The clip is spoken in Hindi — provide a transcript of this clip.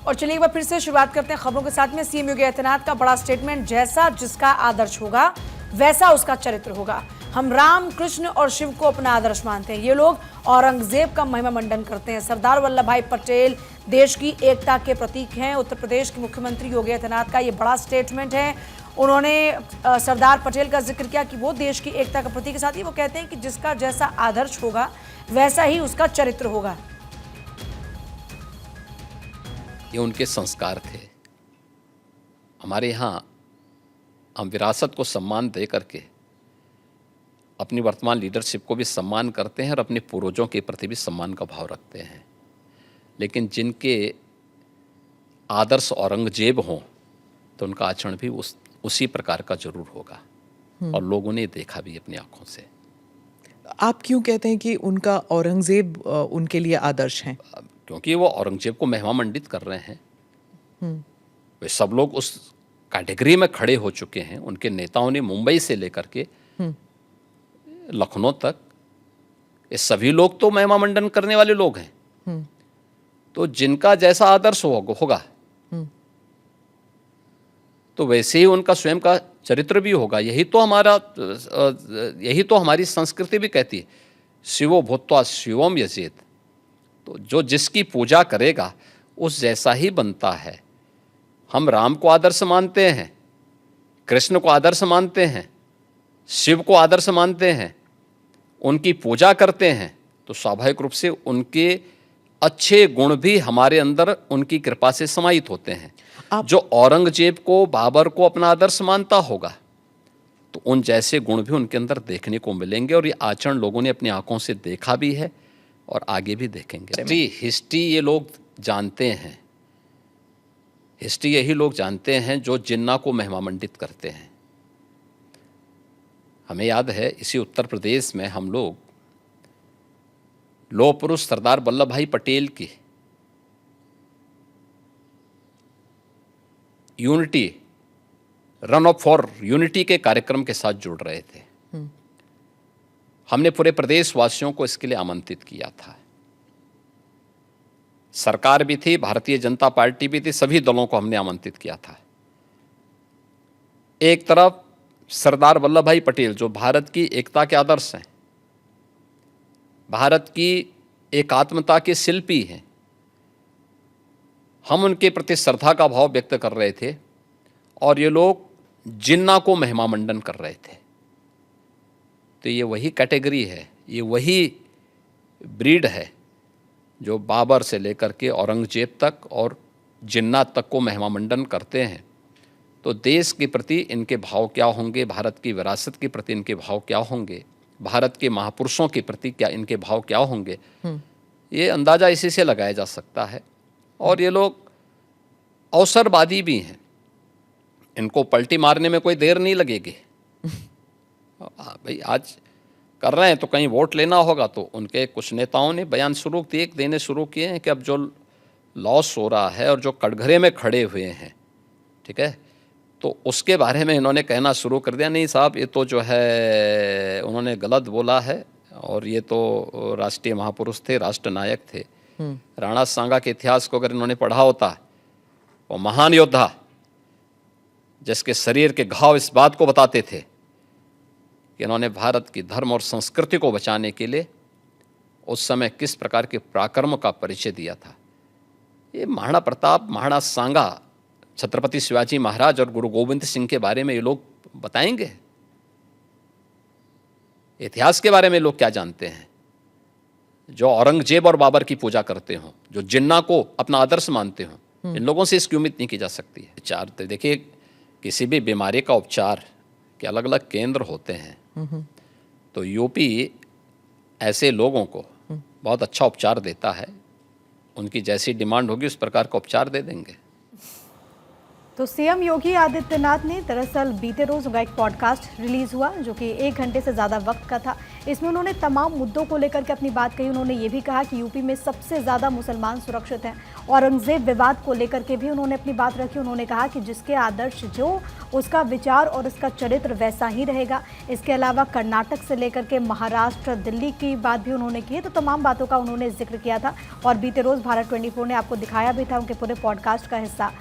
और चलिए एक बार फिर से शुरुआत करते हैं खबरों के साथ में। सीएम योगी आदित्यनाथ का बड़ा स्टेटमेंट, जैसा जिसका आदर्श होगा वैसा उसका चरित्र होगा। हम राम, कृष्ण और शिव को अपना आदर्श मानते हैं। ये लोग औरंगजेब का महिमा मंडन करते हैं। सरदार वल्लभ भाई पटेल देश की एकता के प्रतीक हैं। उत्तर प्रदेश के मुख्यमंत्री योगी आदित्यनाथ का ये बड़ा स्टेटमेंट है। उन्होंने सरदार पटेल का जिक्र किया कि वो देश की एकता का प्रतीक के साथ ही वो कहते हैं कि जिसका जैसा आदर्श होगा वैसा ही उसका चरित्र होगा। ये उनके संस्कार थे। हमारे यहाँ हम विरासत को सम्मान दे करके अपनी वर्तमान लीडरशिप को भी सम्मान करते हैं और अपने पूर्वजों के प्रति भी सम्मान का भाव रखते हैं। लेकिन जिनके आदर्श औरंगजेब हों तो उनका आचरण भी उसी प्रकार का जरूर होगा और लोगों ने देखा भी अपनी आंखों से। आप क्यों कहते हैं कि उनका औरंगजेब उनके लिए आदर्श हैं? क्योंकि वो औरंगजेब को महिमा मंडित कर रहे हैं। वे सब लोग उस कैटेगरी में खड़े हो चुके हैं। उनके नेताओं ने मुंबई से लेकर के लखनऊ तक ये सभी लोग तो महिमा मंडन करने वाले लोग हैं। तो जिनका जैसा आदर्श होगा तो वैसे ही उनका स्वयं का चरित्र भी होगा। यही तो हमारी संस्कृति भी कहती है, शिवो भूत्वा शिवम यजेत। तो जो जिसकी पूजा करेगा उस जैसा ही बनता है। हम राम को आदर्श मानते हैं, कृष्ण को आदर्श मानते हैं, शिव को आदर्श मानते हैं, उनकी पूजा करते हैं, तो स्वाभाविक रूप से उनके अच्छे गुण भी हमारे अंदर उनकी कृपा से समाहित होते हैं। जो औरंगजेब को, बाबर को अपना आदर्श मानता होगा तो उन जैसे गुण भी उनके अंदर देखने को मिलेंगे और ये आचरण लोगों ने अपनी आंखों से देखा भी है और आगे भी देखेंगे। हिस्ट्री ये लोग जानते हैं। हिस्ट्री यही लोग जानते हैं जो जिन्ना को महिमा मंडित करते हैं। हमें याद है इसी उत्तर प्रदेश में हम लोग लौह पुरुष सरदार वल्लभ भाई पटेल की unity, run up for unity के कार्यक्रम के साथ जुड़ रहे थे। हमने पूरे प्रदेश वासियों को इसके लिए आमंत्रित किया था। सरकार भी थी, भारतीय जनता पार्टी भी थी, सभी दलों को हमने आमंत्रित किया था। एक तरफ सरदार वल्लभ भाई पटेल जो भारत की एकता के आदर्श हैं, भारत की एकात्मता के शिल्पी हैं, हम उनके प्रति श्रद्धा का भाव व्यक्त कर रहे थे और ये लोग जिन्ना को महिमा मंडन कर रहे थे। तो ये वही कैटेगरी है, ये वही ब्रीड है जो बाबर से लेकर के औरंगजेब तक और जिन्ना तक को महिमा मंडन करते हैं। तो देश के प्रति इनके भाव क्या होंगे, भारत की विरासत के प्रति इनके भाव क्या होंगे, भारत के महापुरुषों के प्रति क्या इनके भाव क्या होंगे, ये अंदाज़ा इसी से लगाया जा सकता है। और ये लोग अवसरवादी भी हैं, इनको पलटी मारने में कोई देर नहीं लगेगी। भाई आज कर रहे हैं तो कहीं वोट लेना होगा, तो उनके कुछ नेताओं ने बयान देने शुरू किए हैं कि अब जो लॉस हो रहा है और जो कटघरे में खड़े हुए हैं, ठीक है, तो उसके बारे में इन्होंने कहना शुरू कर दिया, नहीं साहब ये तो जो है उन्होंने गलत बोला है और ये तो राष्ट्रीय महापुरुष थे, राष्ट्र नायक थे। राणा सांगा के इतिहास को अगर इन्होंने पढ़ा होता, वो महान योद्धा जिसके शरीर के घाव इस बात को बताते थे कि इन्होंने भारत की धर्म और संस्कृति को बचाने के लिए उस समय किस प्रकार के पराक्रम का परिचय दिया था। ये महाराणा प्रताप, महाराणा सांगा, छत्रपति शिवाजी महाराज और गुरु गोविंद सिंह के बारे में ये लोग बताएंगे। इतिहास के बारे में लोग क्या जानते हैं? जो औरंगजेब और बाबर की पूजा करते हो, जो जिन्ना को अपना आदर्श मानते हो, इन लोगों से इसकी उम्मीद नहीं की जा सकती है। उपचार देखिए, किसी भी बीमारी का उपचार के अलग अलग केंद्र होते हैं। तो यूपी ऐसे लोगों को बहुत अच्छा उपचार देता है। उनकी जैसी डिमांड होगी उस प्रकार का उपचार दे देंगे। तो सीएम योगी आदित्यनाथ ने दरअसल बीते रोज उनका एक पॉडकास्ट रिलीज हुआ जो कि 1 घंटे से ज़्यादा वक्त का था। इसमें उन्होंने तमाम मुद्दों को लेकर के अपनी बात कही। उन्होंने ये भी कहा कि यूपी में सबसे ज़्यादा मुसलमान सुरक्षित हैं। औरंगजेब विवाद को लेकर के भी उन्होंने अपनी बात रखी। उन्होंने कहा कि जिसके आदर्श जो उसका विचार और उसका चरित्र वैसा ही रहेगा। इसके अलावा कर्नाटक से लेकर के महाराष्ट्र, दिल्ली की बात भी उन्होंने की है। तो तमाम बातों का उन्होंने जिक्र किया था और बीते रोज़ भारत 24 ने आपको दिखाया भी था उनके पूरे पॉडकास्ट का हिस्सा।